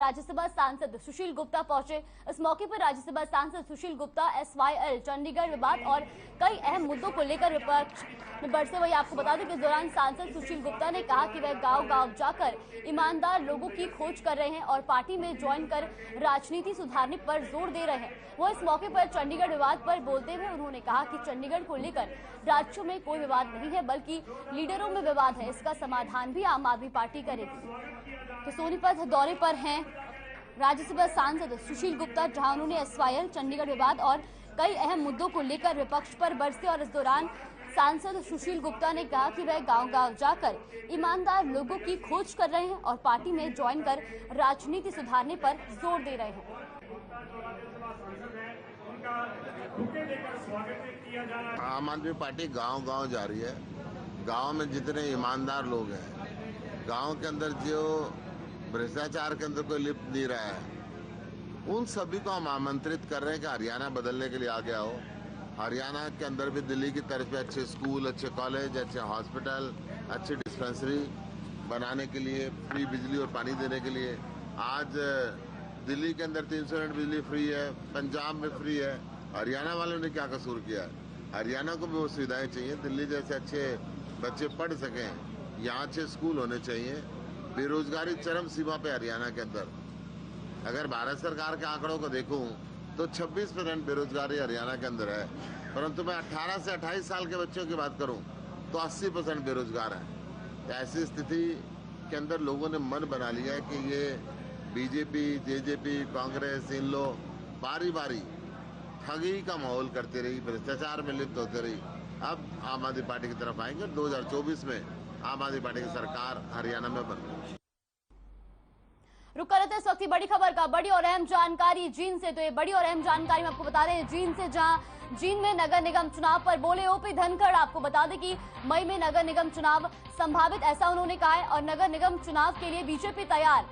राज्यसभा सांसद सुशील गुप्ता पहुंचे। इस मौके पर राज्यसभा सांसद सुशील गुप्ता SYL चंडीगढ़ विवाद और कई अहम मुद्दों को लेकर विपक्ष में बरसे। वही आपको बता दें कि इस दौरान सांसद सुशील गुप्ता ने कहा कि वह गांव-गांव जाकर ईमानदार लोगों की खोज कर रहे हैं और पार्टी में ज्वाइन कर राजनीति सुधारने पर जोर दे रहे हैं। वो इस मौके पर चंडीगढ़ विवाद पर बोलते हुए उन्होंने कहा कि चंडीगढ़ को लेकर राज्यों में कोई विवाद नहीं है, बल्कि लीडरों में विवाद है। इसका समाधान भी आम आदमी पार्टी करेगी। तो सोनीपत दौरे पर हैं राज्यसभा सांसद सुशील गुप्ता, जहां उन्होंने SYL चंडीगढ़ विवाद और कई अहम मुद्दों को लेकर विपक्ष पर बरसे। और इस दौरान सांसद सुशील गुप्ता ने कहा कि वह गांव-गांव जाकर ईमानदार लोगों की खोज कर रहे हैं और पार्टी में ज्वाइन कर राजनीति सुधारने पर जोर दे रहे हैं। आम आदमी पार्टी गांव-गांव जा रही है। गांव में जितने ईमानदार लोग हैं, गांव के अंदर जो भ्रष्टाचार के अंदर कोई लिप्त नहीं रहा है, उन सभी को हम आमंत्रित कर रहे हैं कि हरियाणा बदलने के लिए आगे आओ। हरियाणा के अंदर भी दिल्ली की तरफ से अच्छे स्कूल, अच्छे कॉलेज, अच्छे हॉस्पिटल, अच्छी डिस्पेंसरी बनाने के लिए, फ्री बिजली और पानी देने के लिए। आज दिल्ली के अंदर 300 यूनिट बिजली फ्री है, पंजाब में फ्री है। हरियाणा वालों ने क्या कसूर किया है? हरियाणा को भी वो सुविधाएं चाहिए। दिल्ली जैसे अच्छे बच्चे पढ़ सकें, यहाँ अच्छे स्कूल होने चाहिए। बेरोजगारी चरम सीमा पे हरियाणा के अंदर, अगर भारत सरकार के आंकड़ों को देखूं तो 26% बेरोजगारी हरियाणा के अंदर है, परंतु मैं 18 से 28 साल के बच्चों की बात करूं तो 80% बेरोजगार है। ऐसी स्थिति के अंदर लोगों ने मन बना लिया है कि ये बीजेपी, जेजेपी, कांग्रेस, इन लोग बारी बारी ठगी का माहौल करते रही, भ्रष्टाचार में लिप्त होते रही। अब आम आदमी पार्टी की तरफ आएंगे। 2024 में आम आदमी पार्टी की सरकार हरियाणा में बन रही है। रुक कर इस वक्त की बड़ी खबर का बड़ी और अहम जानकारी जींद से। तो ये बड़ी और अहम जानकारी मैं आपको बता दें जींद से, जहां जींद में नगर निगम चुनाव पर बोले OP धनखड़। आपको बता दें कि मई में नगर निगम चुनाव संभावित, ऐसा उन्होंने कहा है। और नगर निगम चुनाव के लिए बीजेपी तैयार।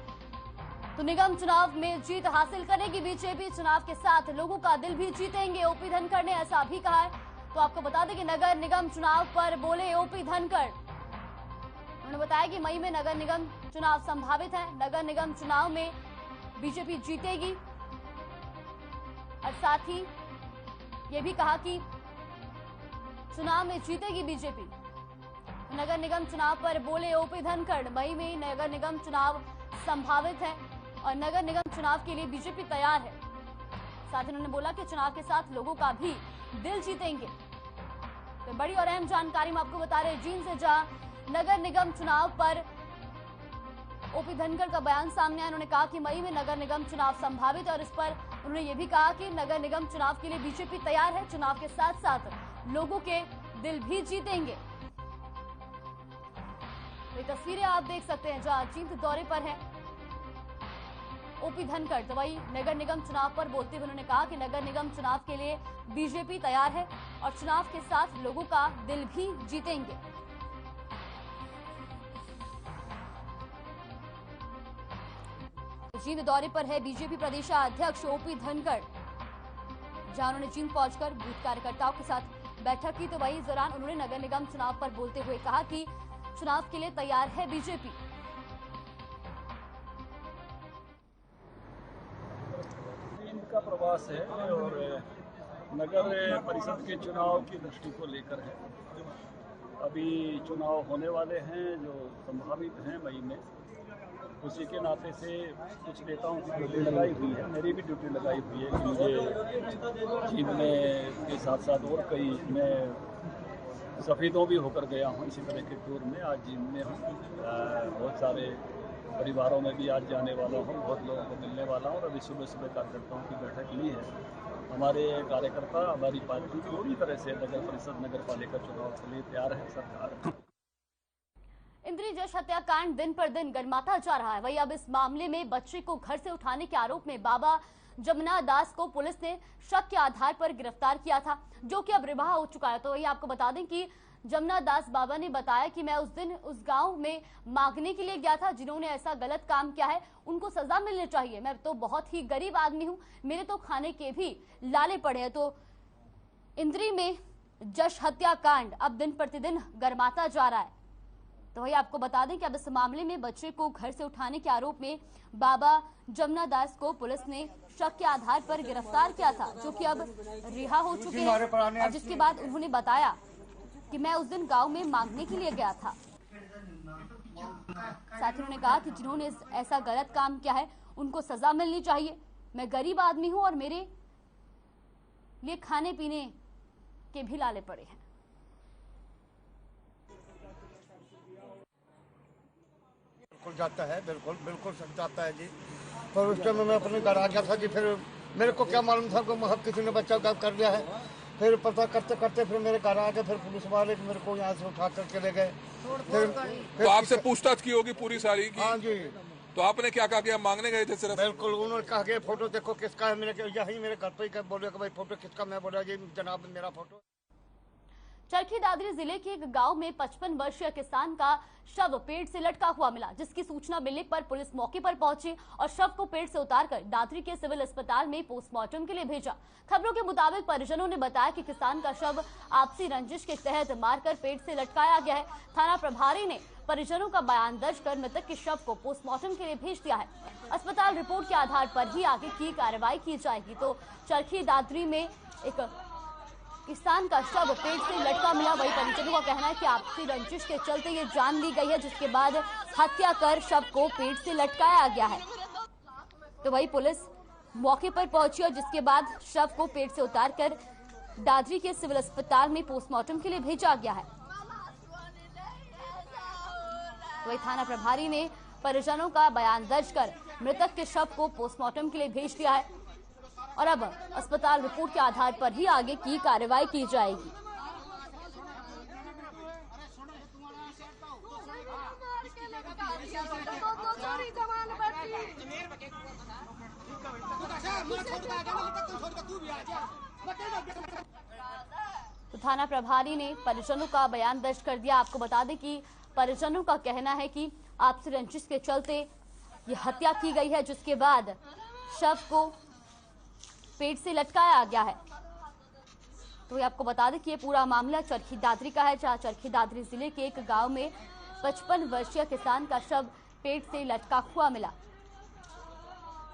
तो निगम चुनाव में जीत हासिल करेगी बीजेपी, चुनाव के साथ लोगों का दिल भी जीतेंगे, OP धनखड़ ने ऐसा भी कहा है। तो आपको बता दें कि नगर निगम चुनाव पर बोले OP धनखड़। उन्होंने बताया कि मई में नगर निगम चुनाव संभावित है। नगर निगम चुनाव में बीजेपी जीतेगी और साथ ही ये भी कहा कि चुनाव में जीतेगी बीजेपी। नगर निगम चुनाव पर बोले OP धनखड़। मई में नगर निगम चुनाव संभावित है और नगर निगम चुनाव के लिए बीजेपी तैयार है। साथ ही उन्होंने बोला कि चुनाव के साथ लोगों का भी दिल जीतेंगे। तो बड़ी और अहम जानकारी हम आपको बता रहे हैं जींद से, जहां नगर निगम चुनाव पर OP धनखड़ का बयान सामने आया। उन्होंने कहा कि मई में नगर निगम चुनाव संभावित है और इस पर उन्होंने ये भी कहा कि नगर निगम चुनाव के लिए बीजेपी तैयार है, चुनाव के साथ साथ लोगों के दिल भी जीतेंगे। ये तस्वीरें आप देख सकते हैं जहां जींद दौरे पर है OP धनखड़। तो वही नगर निगम चुनाव पर बोलते हुए उन्होंने कहा कि नगर निगम चुनाव के लिए बीजेपी तैयार है और चुनाव के साथ लोगों का दिल भी जीतेंगे। जींद दौरे पर है बीजेपी प्रदेशाध्यक्ष OP धनखड़, जहां उन्होंने जींद पहुंचकर बूथ कार्यकर्ताओं के साथ बैठक की। तो वही इस दौरान उन्होंने नगर निगम चुनाव पर बोलते हुए कहा कि चुनाव के लिए तैयार है बीजेपी। जींद का प्रवास है और नगर परिषद के चुनाव की दृष्टि को लेकर है। अभी चुनाव होने वाले हैं जो संभावित हैं मई में। उसी के नाते से कुछ नेताओं की ड्यूटी लगाई हुई है, मेरी भी ड्यूटी लगाई हुई है कि मुझे जींद में के साथ साथ और कई, मैं सफेदों भी होकर गया हूँ इसी तरह के टूर में। आज जींद में हूँ, बहुत सारे परिवारों में भी आज जाने वाला हूँ, बहुत लोगों को मिलने वाला हूँ। और अभी सुबह सुबह कार्यकर्ताओं की बैठक ली है। हमारे कार्यकर्ता, हमारी पार्टी पूरी तरह से नगर परिषद, नगर पालिका चुनाव के लिए तैयार है। सरकार इंद्री जश हत्याकांड दिन पर दिन गरमाता जा रहा है। वही अब इस मामले में बच्चे को घर से उठाने के आरोप में बाबा जमुना दास को पुलिस ने शक के आधार पर गिरफ्तार किया था, जो कि अब रिहा हो चुका है। तो वही आपको बता दें कि जमुना दास बाबा ने बताया कि मैं उस दिन उस गांव में मांगने के लिए गया था। जिन्होंने ऐसा गलत काम किया है उनको सजा मिलनी चाहिए। मैं तो बहुत ही गरीब आदमी हूं, मेरे तो खाने के भी लाले पड़े हैं। तो इंद्री में जश हत्याकांड अब दिन प्रतिदिन गरमाता जा रहा है। तो वही आपको बता दें कि अब इस मामले में बच्चे को घर से उठाने के आरोप में बाबा जमुना दास को पुलिस ने शक के आधार पर गिरफ्तार किया था, जो कि अब रिहा हो चुके हैं। और जिसके बाद उन्होंने बताया कि मैं उस दिन गांव में मांगने के लिए गया था। साथ ही उन्होंने कहा कि जिन्होंने ऐसा गलत काम किया है उनको सजा मिलनी चाहिए। मैं गरीब आदमी हूं और मेरे लिए खाने पीने के भी लाले पड़े हैं। बिल्कुल जाता है, बिल्कुल सब जाता है जी। पर उस टाइम मैं अपने घर आ गया था जी। फिर मेरे को क्या मालूम था कि किसी ने बच्चा गायब कर दिया है। फिर पता करते करते फिर मेरे घर आ गए। फिर पुलिस वाले मेरे को यहाँ से उठा कर चले गए। फिर तो आपसे पूछताछ की होगी पूरी सारी की? हाँ जी। तो आपने क्या कहा कि आप मांगने गए थे सिर्फ? बिल्कुल, उन्होंने कहा कि फोटो देखो किसका है। मैंने यही मेरे घर पे बोले कि भाई फोटो किसका। मैं बोला जी जनाब मेरा फोटो। चरखी दादरी जिले के एक गांव में 55 वर्षीय किसान का शव पेड़ से लटका हुआ मिला, जिसकी सूचना मिलने पर पुलिस मौके पर पहुंची और शव को पेड़ से उतारकर दादरी के सिविल अस्पताल में पोस्टमार्टम के लिए भेजा। खबरों के मुताबिक परिजनों ने बताया कि किसान का शव आपसी रंजिश के तहत मारकर पेड़ से लटकाया गया है। थाना प्रभारी ने परिजनों का बयान दर्ज कर मृतक के शव को पोस्टमार्टम के लिए भेज दिया है। अस्पताल रिपोर्ट के आधार पर ही आगे की कार्रवाई की जाएगी। तो चरखी दादरी में एक किसान का शव पेड़ से लटका मिला। वही परिजनों का कहना है कि आपसी रंजिश के चलते ये जान ली गई है, जिसके बाद हत्या कर शव को पेड़ से लटकाया गया है। तो वही पुलिस मौके पर पहुंची और जिसके बाद शव को पेड़ से उतारकर दादरी के सिविल अस्पताल में पोस्टमार्टम के लिए भेजा गया है। वही थाना प्रभारी ने परिजनों का बयान दर्ज कर मृतक के शव को पोस्टमार्टम के लिए भेज दिया है और अब अस्पताल रिपोर्ट के आधार पर ही आगे की कार्रवाई की जाएगी। तो थाना प्रभारी ने परिजनों का बयान दर्ज कर दिया। आपको बता दें कि परिजनों का कहना है कि आपसी रंजिश के चलते ये हत्या की गई है, जिसके बाद शव को पेड़ से लटकाया गया है। तो ये आपको बता दें कि ये पूरा मामला चरखी दादरी का है, जहां चरखी दादरी जिले के एक गांव में 55 वर्षीय किसान का शव पेड़ से लटका हुआ मिला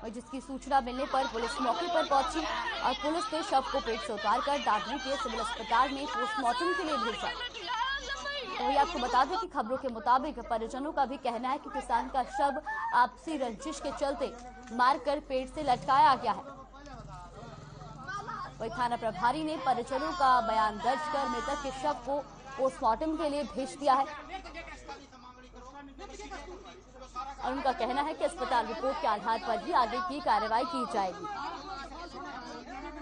और जिसकी सूचना मिलने पर पुलिस मौके पर पहुंची और पुलिस ने शव को पेड़ से उतारकर दादरी के सिविल अस्पताल में पोस्टमार्टम के लिए भेजा। तो ये आपको बता दें कि खबरों के मुताबिक परिजनों का भी कहना है कि किसान का शव आपसी रंजिश के चलते मारकर पेड़ से लटकाया गया है। वही थाना प्रभारी ने परिजनों का बयान दर्ज कर मृतक के शव को पोस्टमार्टम के लिए भेज दिया है और उनका कहना है कि अस्पताल रिपोर्ट के आधार पर ही आगे की कार्रवाई की जाएगी।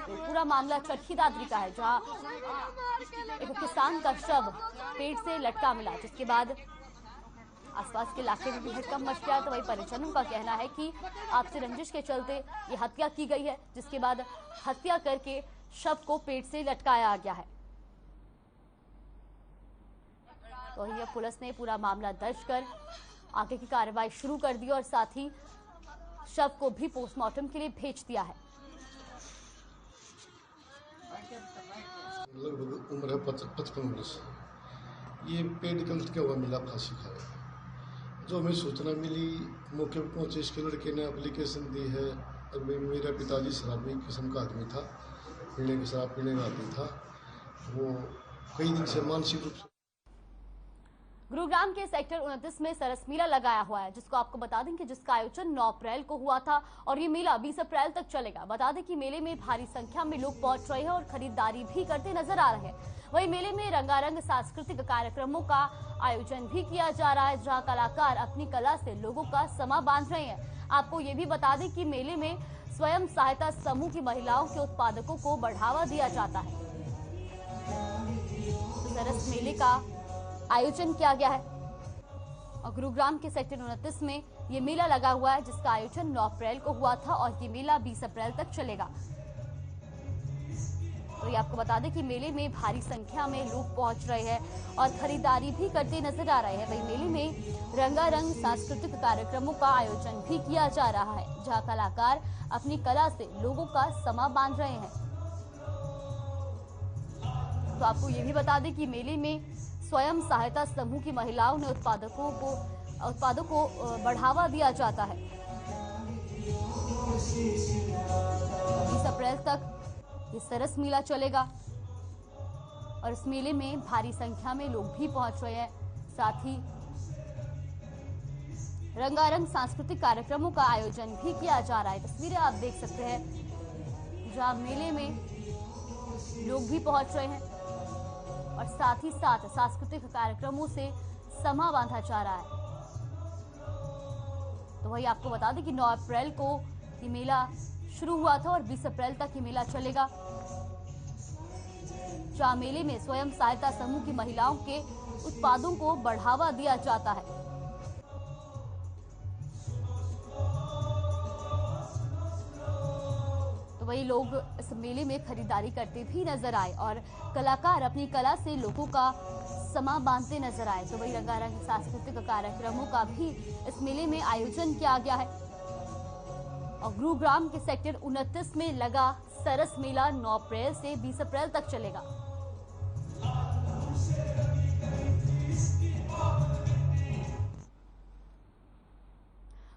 तो पूरा मामला चरखी दादरी का है, जहां एक किसान का शव पेड़ से लटका मिला, जिसके बाद आसपास के इलाके में भी हड़कंप मच गया। तो वही परिजनों का कहना है कि आपसी रंजिश के चलते ये हत्या की गई है, जिसके बाद हत्या करके शव को पेड़ से लटकाया गया है। तो ये पुलिस ने पूरा मामला दर्ज कर आगे की कार्रवाई शुरू कर दी और साथ ही शव को भी पोस्टमार्टम के लिए भेज दिया है। लगभग उम्र है 55 वर्ष। ये पेड़ का लटका हुआ मिला फांसी खाया। जो हमें सूचना मिली मौके पर पहुंचे, इसके लड़के ने एप्लीकेशन दी है। और मेरा पिताजी शराबी किस्म का आदमी था, पीने की शराब पीने का आदमी था। वो कई दिन से मानसिक रूप से। गुरुग्राम के सेक्टर 29 में सरस मेला लगाया हुआ है, जिसको आपको बता दें कि जिसका आयोजन 9 अप्रैल को हुआ था और ये मेला 20 अप्रैल तक चलेगा। बता दें कि मेले में भारी संख्या में लोग पहुंच रहे हैं और खरीदारी भी करते नजर आ रहे हैं। वहीं मेले में रंगारंग सांस्कृतिक कार्यक्रमों का आयोजन भी किया जा रहा है, जहां कलाकार अपनी कला से लोगों का समा बांध रहे हैं। आपको ये भी बता दें कि मेले में स्वयं सहायता समूह की महिलाओं के उत्पादकों को बढ़ावा दिया जाता है। सरस मेले का आयोजन किया गया है और गुरुग्राम के सेक्टर 29 में ये मेला लगा हुआ है, जिसका आयोजन 9 अप्रैल को हुआ था और ये मेला 20 अप्रैल तक चलेगा। तो ये आपको बता दें कि मेले में भारी संख्या में लोग पहुंच रहे हैं और खरीदारी भी करते नजर आ रहे हैं। वहीं मेले में रंगारंग सांस्कृतिक कार्यक्रमों का आयोजन भी किया जा रहा है, जहां कलाकार अपनी कला से लोगों का समा बांध रहे हैं। तो आपको ये भी बता दें कि मेले में स्वयं सहायता समूह की महिलाओं ने उत्पादों को बढ़ावा दिया जाता है। 20 अप्रैल तक ये सरस मेला चलेगा और इस मेले में भारी संख्या में लोग भी पहुंच रहे हैं। साथ ही रंगारंग सांस्कृतिक कार्यक्रमों का आयोजन भी किया जा रहा है। तस्वीरें आप देख सकते हैं जहां मेले में लोग भी पहुंच रहे हैं और साथ ही साथ सांस्कृतिक कार्यक्रमों से समा बांधा जा रहा है। तो वही आपको बता दें कि 9 अप्रैल को ये मेला शुरू हुआ था और 20 अप्रैल तक ये मेला चलेगा, जहां मेले में स्वयं सहायता समूह की महिलाओं के उत्पादों को बढ़ावा दिया जाता है। तो वही लोग इस मेले में खरीदारी करते भी नजर आए और कलाकार अपनी कला से लोगों का समा बांधते नजर आए। तो वही रंगारंग सांस्कृतिक कार्यक्रमों का भी इस मेले में आयोजन किया गया है और गुरुग्राम के सेक्टर 29 में लगा सरस मेला 9 अप्रैल से 20 अप्रैल तक चलेगा।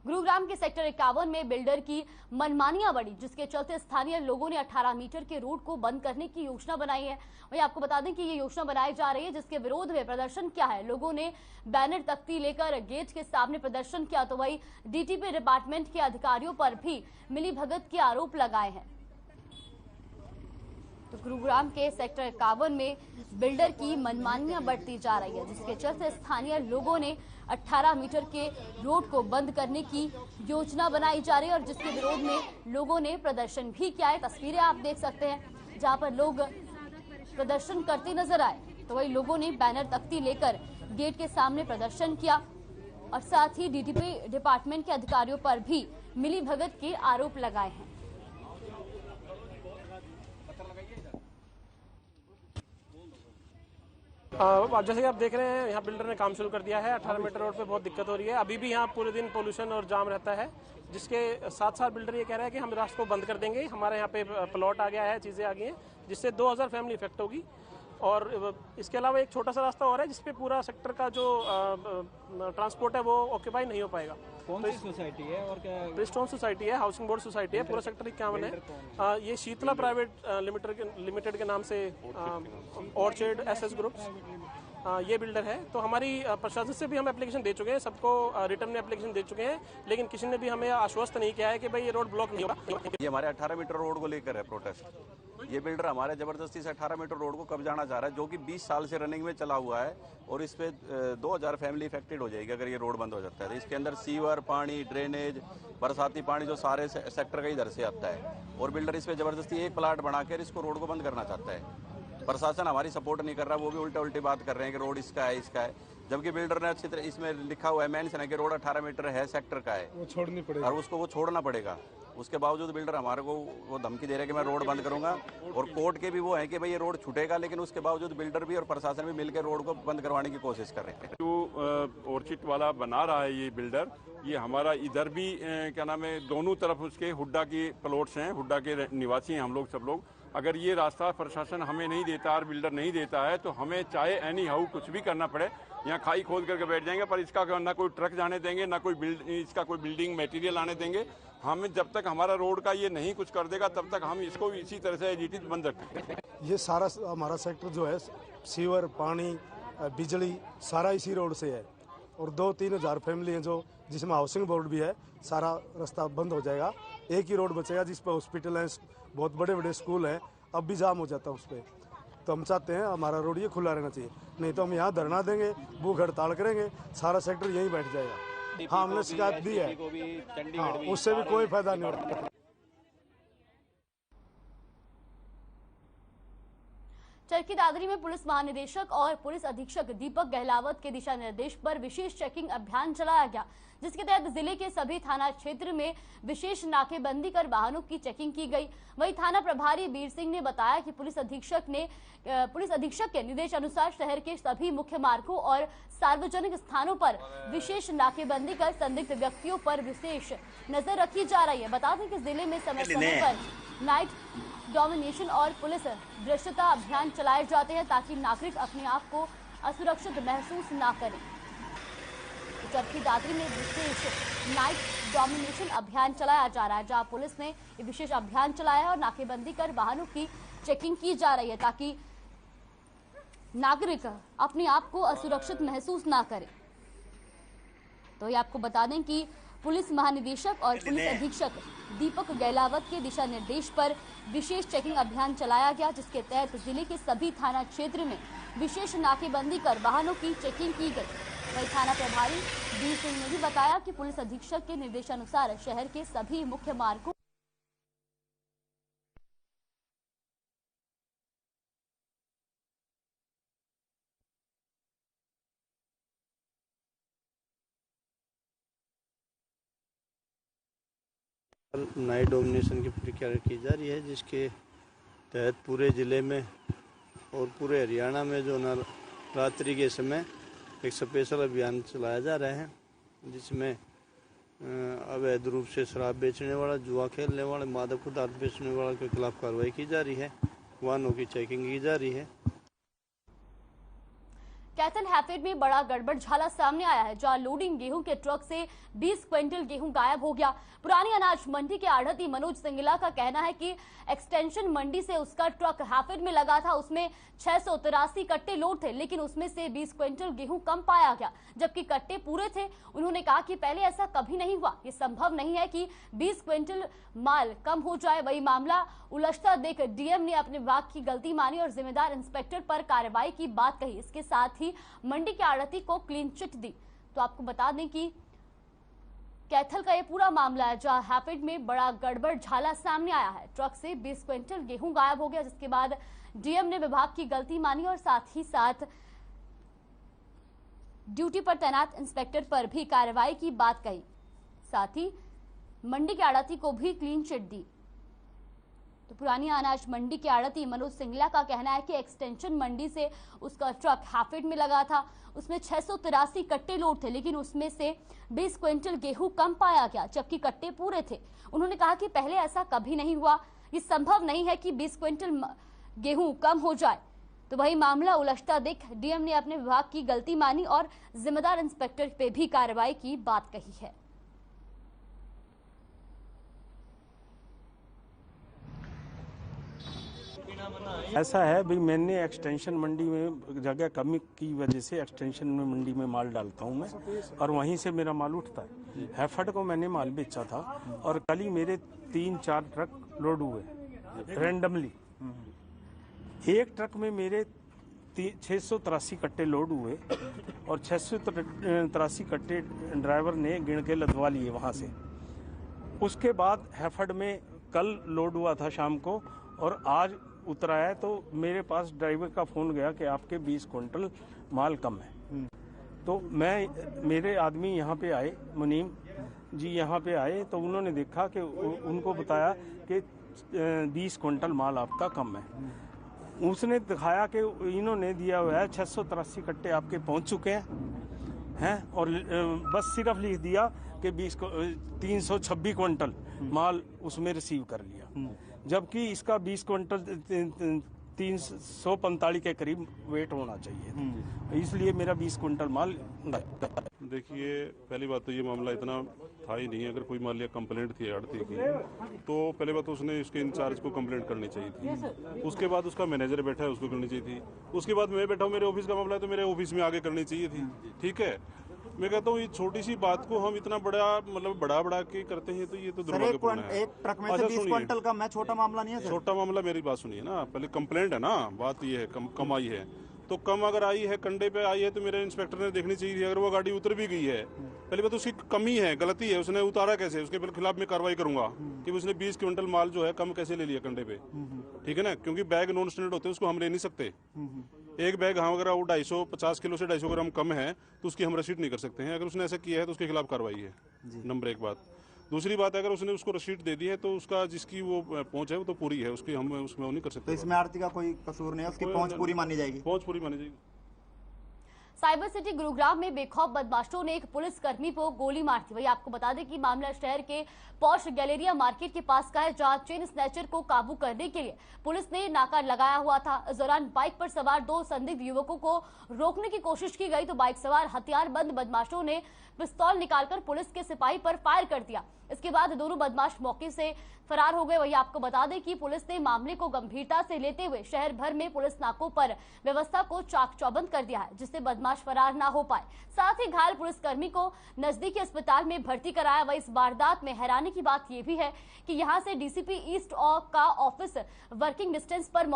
गुरुग्राम के सेक्टर 51 में बिल्डर की मनमानियां बढ़ी, जिसके चलते स्थानीय लोगों ने 18 मीटर के रोड को बंद करने की योजना बनाई है। वही आपको बता दें कि ये योजना बनाई जा रही है, जिसके विरोध में प्रदर्शन किया है। लोगों ने बैनर तख्ती लेकर गेट के सामने प्रदर्शन किया। तो वही डीटीपी डिपार्टमेंट के अधिकारियों पर भी मिलीभगत के आरोप लगाए हैं। तो गुरुग्राम के सेक्टर 51 में बिल्डर की मनमानियां बढ़ती जा रही है, जिसके चलते स्थानीय लोगों ने 18 मीटर के रोड को बंद करने की योजना बनाई जा रही है और जिसके विरोध में लोगों ने प्रदर्शन भी किया है। तस्वीरें आप देख सकते हैं जहां पर लोग प्रदर्शन करते नजर आए। तो वही लोगों ने बैनर तख्ती लेकर गेट के सामने प्रदर्शन किया और साथ ही डीटीपी डिपार्टमेंट के अधिकारियों पर भी मिलीभगत के आरोप लगाए हैं। जैसे कि आप देख रहे हैं, यहाँ बिल्डर ने काम शुरू कर दिया है। 18 मीटर रोड पे बहुत दिक्कत हो रही है। अभी भी यहाँ पूरे दिन पोल्यूशन और जाम रहता है, जिसके साथ साथ बिल्डर ये कह रहा है कि हम रास्ते को बंद कर देंगे। हमारे यहाँ पे प्लॉट आ गया है, चीज़ें आ गई हैं, जिससे 2000 फैमिली इफेक्ट होगी। और इसके अलावा एक छोटा सा रास्ता और है जिसपे पूरा सेक्टर का जो ट्रांसपोर्ट है वो ऑक्यूपाई नहीं हो पाएगा। कौन सी सोसाइटी है और क्या? ब्रिजस्टोन सोसाइटी है, हाउसिंग बोर्ड सोसाइटी है, पूरा सेक्टर 51 है। ये शीतला प्राइवेट लिमिटेड के नाम से ऑर्चिड एसएस ग्रुप्स ये बिल्डर है। तो हमारी प्रशासन से भी हम एप्लीकेशन दे चुके हैं, सबको रिटर्न में एप्लीकेशन दे चुके हैं, लेकिन किसी ने भी हमें आश्वस्त नहीं किया है कि भाई ये रोड ब्लॉक नहीं होगा। ये हमारे 18 मीटर रोड को लेकर है प्रोटेस्ट। ये बिल्डर हमारे जबरदस्ती से 18 मीटर रोड को कब्जाना चाह रहा है, जो कि 20 साल से रनिंग में चला हुआ है और इस पे 2000 फैमिली इफेक्टेड हो जाएगी अगर ये रोड बंद हो जाता है। तो इसके अंदर सीवर, पानी, ड्रेनेज, बरसाती पानी जो सारे सेक्टर का इधर से आता है और बिल्डर इस पे जबरदस्ती एक प्लाट बनाकर इसको रोड को बंद करना चाहता है। प्रशासन हमारी सपोर्ट नहीं कर रहा, वो भी उल्टी बात कर रहे हैं कि रोड इसका है, इसका है, जबकि बिल्डर ने अच्छी तरह इसमें लिखा हुआ है, मेंशन है कि रोड 18 मीटर है, सेक्टर का है, वो छोड़नी पड़ेगी और उसको वो छोड़ना पड़ेगा। उसके बावजूद बिल्डर हमारे को वो धमकी दे रहे हैं कि मैं रोड बंद करूंगा और कोर्ट के भी वो है कि भाई ये रोड छूटेगा, लेकिन उसके बावजूद बिल्डर भी और प्रशासन भी मिलकर रोड को बंद करवाने की कोशिश कर रहे हैं। जो ऑर्चिड वाला बना रहा है ये बिल्डर, ये हमारा इधर भी क्या नाम है, दोनों तरफ उसके हुड्डा के प्लॉट्स हैं, हुड्डा के निवासी हैं हम लोग सब लोग। अगर ये रास्ता प्रशासन हमें नहीं देता और बिल्डर नहीं देता है तो हमें चाहे एनी हाउ कुछ भी करना पड़े, यहाँ खाई खोद करके बैठ जाएंगे, पर इसका ना कोई ट्रक जाने देंगे, ना कोई इसका कोई बिल्डिंग मटेरियल आने देंगे। हम जब तक हमारा रोड का ये नहीं कुछ कर देगा तब तक हम इसको इसी तरह से एज इट इज बंद रखेंगे। ये सारा हमारा सेक्टर जो है, सीवर, पानी, बिजली सारा इसी रोड से है और 2-3 हज़ार फैमिली हैं जो जिसमें हाउसिंग बोर्ड भी है। सारा रास्ता बंद हो जाएगा, एक ही रोड बचेगा जिस पर हॉस्पिटल है, बहुत बड़े बड़े स्कूल हैं, अब भी जाम हो जाता है उस पर। तो हम चाहते हैं हमारा रोड ये खुला रहना चाहिए, नहीं तो हम यहाँ धरना देंगे, भूख हड़ताल करेंगे, सारा सेक्टर यहीं बैठ जाएगा। हाँ, हमने शिकायत दी है, हाँ, उससे भी कोई फायदा नहीं हो रहा। चरखी दादरी में पुलिस महानिदेशक और पुलिस अधीक्षक दीपक गहलावत के दिशा निर्देश पर विशेष चेकिंग अभियान चलाया गया, जिसके तहत जिले के सभी थाना क्षेत्र में विशेष नाकेबंदी कर वाहनों की चेकिंग की गई। वहीं थाना प्रभारी वीर सिंह ने बताया कि पुलिस अधीक्षक के निर्देश अनुसार शहर के सभी मुख्य मार्गों और सार्वजनिक स्थानों पर विशेष नाकेबंदी कर संदिग्ध व्यक्तियों पर विशेष नजर रखी जा रही है। बता दें कि जिले में समय समय पर नाइट डोमिनेशन और पुलिस भ्रष्टता अभियान चलाए जाते हैं ताकि नागरिक अपने आप को असुरक्षित महसूस ना करें। जबकि दादरी में विशेष नाइट डोमिनेशन अभियान चलाया जा रहा है, जहां पुलिस ने ये विशेष अभियान चलाया है और नाकेबंदी कर वाहनों की चेकिंग की जा रही है ताकि नागरिक अपने आप को असुरक्षित महसूस ना करें। तो ये आपको बता दें कि पुलिस महानिदेशक और पुलिस अधीक्षक दीपक गहलावत के दिशा निर्देश पर विशेष चेकिंग अभियान चलाया गया, जिसके तहत जिले के सभी थाना क्षेत्र में विशेष नाकेबंदी कर वाहनों की चेकिंग की गई। वही थाना प्रभारी डी सिंह ने भी बताया कि पुलिस अधीक्षक के निर्देशानुसार शहर के सभी मुख्य मार्गों नाइट डोमिनेशन की प्रक्रिया की जा रही है, जिसके तहत पूरे ज़िले में और पूरे हरियाणा में जो रात्रि के समय एक स्पेशल अभियान चलाया जा रहा है, जिसमें अवैध रूप से शराब बेचने वाला, जुआ खेलने वाले, मादक पदार्थ बेचने वाले के खिलाफ कार्रवाई की जा रही है। वाहनों की चेकिंग की जा रही है। कैथल हैफेड में बड़ा गड़बड़झाला सामने आया है, जहां लोडिंग गेहूं के ट्रक से 20 क्विंटल गेहूं गायब हो गया। पुरानी अनाज मंडी के आढ़ती मनोज सिंगला का कहना है कि एक्सटेंशन मंडी से उसका ट्रक हैफेड में लगा था, उसमें 683 कट्टे लोड थे, लेकिन उसमें से 20 क्विंटल गेहूं कम पाया गया, जबकि कट्टे पूरे थे। उन्होंने कहा कि पहले ऐसा कभी नहीं हुआ, ये संभव नहीं है कि 20 क्विंटल माल कम हो जाए। वही मामला उलझता देख डीएम ने अपने विभाग की गलती मानी और जिम्मेदार इंस्पेक्टर पर कार्रवाई की बात कही। इसके साथ ही मंडी के आढ़ती को क्लीन चिट दी। तो आपको बता दें कि कैथल का ये पूरा मामला है, जहां हैफेड में बड़ा गड़बड़झाला सामने आया है। ट्रक से 20 क्विंटल गेहूं गायब हो गया, जिसके बाद डीएम ने विभाग की गलती मानी और साथ ही साथ ड्यूटी पर तैनात इंस्पेक्टर पर भी कार्रवाई की बात कही। साथ ही मंडी के आढ़ती को भी क्लीन चिट दी। तो पुरानी अनाज मंडी के आढ़ती मनोज सिंगला का कहना है कि एक्सटेंशन मंडी से उसका ट्रक हैफेड में लगा था, उसमें 683 कट्टे लोड थे, लेकिन उसमें से 20 क्विंटल गेहूं कम पाया गया, जबकि कट्टे पूरे थे। उन्होंने कहा कि पहले ऐसा कभी नहीं हुआ, ये संभव नहीं है कि 20 क्विंटल गेहूं कम हो जाए। तो वही मामला उलझता देख डीएम ने अपने विभाग की गलती मानी और जिम्मेदार इंस्पेक्टर पे भी कार्रवाई की बात कही है। ऐसा है भाई, मैंने एक्सटेंशन मंडी में जगह कमी की वजह से एक्सटेंशन में मंडी में माल डालता हूं मैं, और वहीं से मेरा माल उठता है। हैफेड को मैंने माल बेचा था और कल ही मेरे 3-4 ट्रक लोड हुए रैंडमली। एक ट्रक में मेरे 683 कट्टे लोड हुए और 683 कट्टे ड्राइवर ने गिन के लदवा लिए वहां से। उसके बाद हैफेड में कल लोड हुआ था शाम को और आज उतरा है, तो मेरे पास ड्राइवर का फोन गया कि आपके 20 क्विंटल माल कम है। तो मेरे आदमी यहाँ पे आए, मुनीम जी यहाँ पे आए, तो उन्होंने देखा कि उनको बताया कि 20 क्विंटल माल आपका कम है। उसने दिखाया कि इन्होंने दिया हुआ है 683 कट्टे आपके पहुँच चुके हैं और बस सिर्फ लिख दिया कि 326 क्विंटल माल उसमें रिसीव कर लिया, जबकि इसका 20 क्विंटल 345 के करीब वेट होना चाहिए। इसलिए मेरा 20 क्विंटल माल। देखिए, पहली बात तो ये मामला इतना था ही नहीं। अगर कोई मान लिया कंप्लेंट थी आड़ती की, तो पहले बात तो उसने उसके इंचार्ज को कंप्लेंट करनी चाहिए थी। उसके बाद उसका मैनेजर बैठा है, उसको करनी चाहिए थी। उसके बाद मैं बैठा हूँ, मेरे ऑफिस का मामला है तो मेरे ऑफिस में आगे करनी चाहिए थी। ठीक है, मैं कहता हूँ ये छोटी सी बात को हम इतना बड़ा मतलब बढ़ा के करते हैं, तो ये तो दुर्भाग्यपूर्ण है। एक ट्रक में से 20 क्विंटल कम है, छोटा मामला नहीं है सर। छोटा मामला, मेरी बात सुनिए ना, पहले कंप्लेंट है ना, बात ये है कम आई है, तो कम अगर आई है, कंडे पे आई है, तो मेरे इंस्पेक्टर ने देखनी चाहिए थी। अगर वो गाड़ी उतर भी गई है, पहले बात उसकी कमी है, गलती है, उसने उतारा कैसे, उसके खिलाफ मैं कार्रवाई करूंगा कि उसने 20 क्विंटल माल जो है कम कैसे ले लिया कंडे पे। ठीक है ना, क्योंकि बैग नॉन स्टैंडर्ड होते हैं, उसको हम ले नहीं सकते। एक बैग हाँ अगर वो 250 किलो से 250 ग्राम कम है तो उसकी हम रसीद नहीं कर सकते हैं। अगर उसने ऐसा किया है तो उसके खिलाफ कार्रवाई है, नंबर 1 बात। दूसरी बात, अगर उसने उसको रसीद दे दी है तो उसका जिसकी वो पहुंच है वो तो पूरी है, उसकी हम उसमें वो नहीं कर सकते। तो इसमें आरती का कोई कसूर नहीं है, उसकी पहुंच पूरी मानी जाएगी। पहुंच पूरी मानी जाएगी। साइबर सिटी गुरुग्राम में बेखौफ बदमाशों ने एक पुलिस कर्मी को गोली मार दी। वही आपको बता दें कि मामला शहर के पॉश गैलेरिया मार्केट के पास का है, जहां चेन स्नैचर को काबू करने के लिए पुलिस ने नाका लगाया हुआ था। इस दौरान बाइक पर सवार 2 संदिग्ध युवकों को रोकने की कोशिश की गई तो बाइक सवार हथियारबंद बदमाशों ने पिस्तौल निकालकर पुलिस के सिपाही पर फायर कर दिया। इसके बाद दोनों बदमाश मौके से फरार हो गए। वही आपको बता दें कि पुलिस ने मामले को गंभीरता से लेते हुए शहर भर में पुलिस नाकों पर व्यवस्था को चाक चौबंद कर दिया है, जिससे बदमाश फरार ना हो पाए। साथ ही घायल पुलिसकर्मी को नजदीकी अस्पताल में भर्ती कराया। वही इस वारदात में हैरानी की बात यह भी है कि यहां से डीसीपी ईस्ट का ऑफिस वॉकिंग डिस्टेंस पर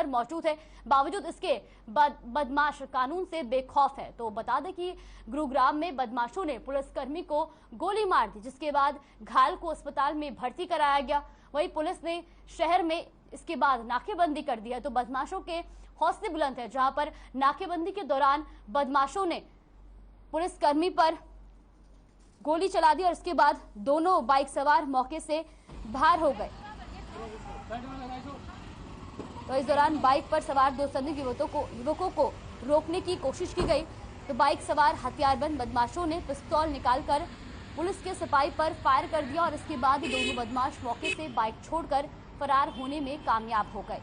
मौजूद है। बावजूद इसके बदमाश कानून से बेखौफ है। तो बता दें कि गुरुग्राम में बदमाशों ने पुलिसकर्मी को गोली मार दी, जिसके बाद घायल को अस्पताल में भर्ती कराया गया। वहीं पुलिस ने शहर में इसके बाद नाकेबंदी कर दी है। तो बदमाशों के हौसले बुलंद है, जहां पर नाकेबंदी के दौरान बदमाशों ने पुलिसकर्मी पर गोली चला दी और इसके बाद दोनों बाइक सवार मौके से बाहर हो गए। तो इस दौरान बाइक पर सवार 2 संदिग्ध युवकों को रोकने की कोशिश की गई तो बाइक सवार हथियारबंद बदमाशों ने पिस्तौल निकालकर पुलिस के सिपाही पर फायर कर दिया और इसके बाद दोनों बदमाश मौके से बाइक छोड़कर फरार होने में कामयाब हो गए।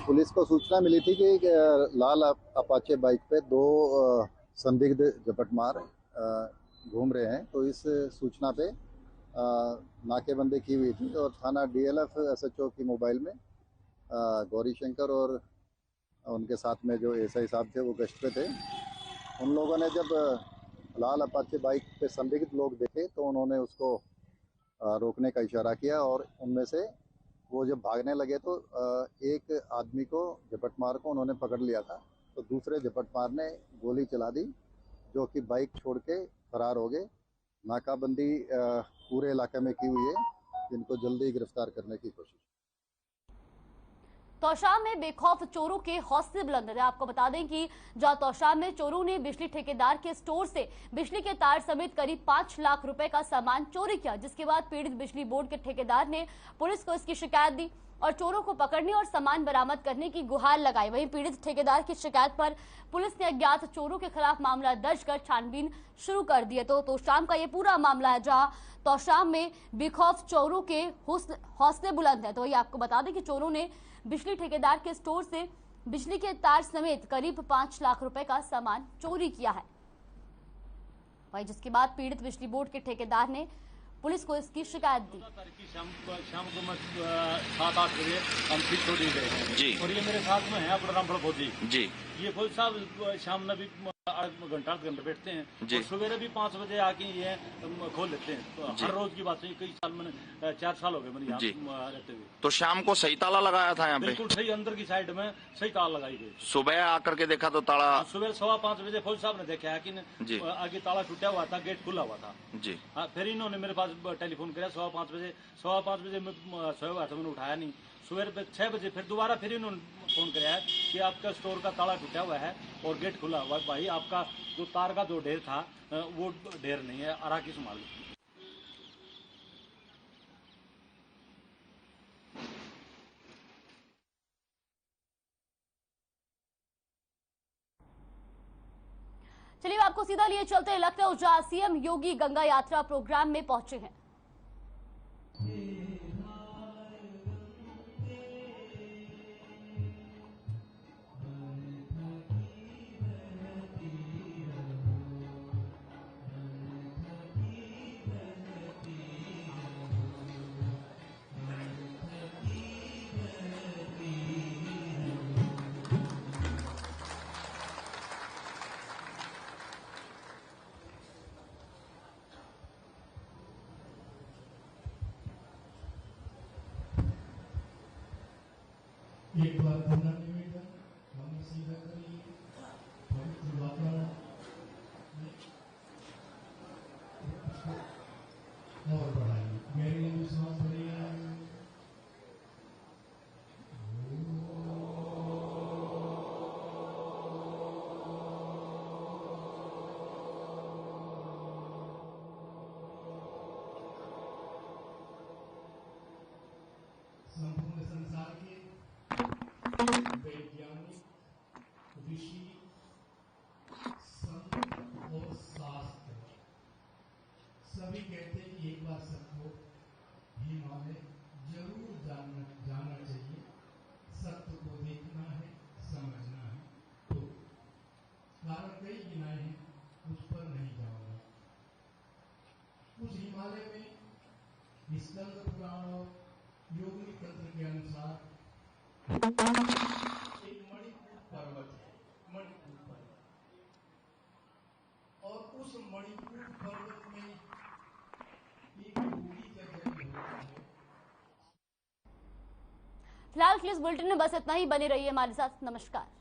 पुलिस को सूचना मिली थी कि लाल अपाचे बाइक पे 2 संदिग्ध झपटमार घूम रहे हैं। तो इस सूचना पे नाकेबंदी की हुई थी और थाना डीएलएफ एसएचओ की मोबाइल में गौरी शंकर और उनके साथ में जो एसआई साहब थे वो गश्त पे थे। उन लोगों ने जब लाल अपाचे बाइक पे संदिग्ध लोग देखे तो उन्होंने उसको रोकने का इशारा किया और उनमें से वो जब भागने लगे तो एक आदमी को झपटमार को उन्होंने पकड़ लिया था। तो दूसरे झपटमार ने गोली चला दी जो कि बाइक छोड़ के फरार हो गए। नाकाबंदी पूरे इलाके में की हुई है, जिनको जल्दी गिरफ्तार करने की कोशिश। तौशाम में बेखौफ चोरों के हौसले बुलंद है। आपको बता दें कि जहां तौशाम में चोरों ने बिजली ठेकेदार के स्टोर से बिजली के तार समेत करीब 5 लाख रुपए का सामान चोरी किया, जिसके बाद पीड़ित बिजली बोर्ड के ठेकेदार ने पुलिस को इसकी शिकायत दी और चोरों को पकड़ने और सामान बरामद करने की गुहार लगाई। वहीं पीड़ित ठेकेदार की शिकायत पर पुलिस ने अज्ञात चोरों के खिलाफ मामला दर्ज कर छानबीन शुरू कर दी है। तो तौशाम का ये पूरा मामला है, जहां तौशाम में बेखौफ चोरों के हौसले बुलंद है। तो ये आपको बता दें कि चोरों ने बिजली ठेकेदार के स्टोर से बिजली के तार समेत करीब 5 लाख रुपए का सामान चोरी किया है। वहीं जिसके बाद पीड़ित बिजली बोर्ड के ठेकेदार ने पुलिस को इसकी शिकायत दी। शाम को मैं 7-8 बजे हम फिर छोड़ी गए हैं जी। और ये मेरे साथ में है अपना रामपुर फौजी जी। ये फौजी साहब शाम में भी 8 घंटा बैठते हैं और सवेरे भी 5 बजे आके ये खोल लेते हैं। तो हर रोज की बात है, कई साल मैंने 4 साल हो गए मैंने यहाँ रहते हुए। तो शाम को सही ताला लगाया था यहाँ पे? बिल्कुल सही, अंदर की साइड में सही ताला लगाई गई। सुबह आकर के देखा तो ताला? सुबह 5:15 बजे फौजी साहब ने देखा कि आगे ताला टूटा हुआ था, गेट खुला हुआ था जी। फिर इन्होंने मेरे पास टेलीफोन किया 5:15 बजे। 5:15 बजे मैं सोया हुआ था, मैंने उठाया नहीं। सुबह 6 बजे फिर दोबारा फिर इन्होंने फोन कराया कि आपका स्टोर का ताला टूटा हुआ है और गेट खुला हुआ है। भाई आपका जो तार का जो ढेर था वो ढेर नहीं है, आराकी संभाल। चलिए आपको सीधा लिए चलते हैं लखनऊ, जहां सीएम योगी गंगा यात्रा प्रोग्राम में पहुंचे हैं। एक बार पूरा निवेदन हम सीधा करिए पवित्र वातावरण और बढ़ाइए। मेरे विश्वास बढ़िया संपूर्ण संसार के वैज्ञानिक, ऋषि, संत और शास्त्र सभी कहते हैं कि एक बार सबको हिमालय जरूर जाना चाहिए। सत्य को देखना है, समझना है। तो कारण कई गिनाए हैं, उस पर नहीं जाऊंगा। उस हिमालय में स्कंद पुराण और योगिनी तंत्र के अनुसार एक मणिपुर पर्वत है, मणिपुर पर्वत, और उस मणिपुर पर्वत में एक योगी का जन्म होता है। फिलहाल के लिए इस बुलेटिन में बस इतना ही। बने रहिए हमारे साथ। नमस्कार।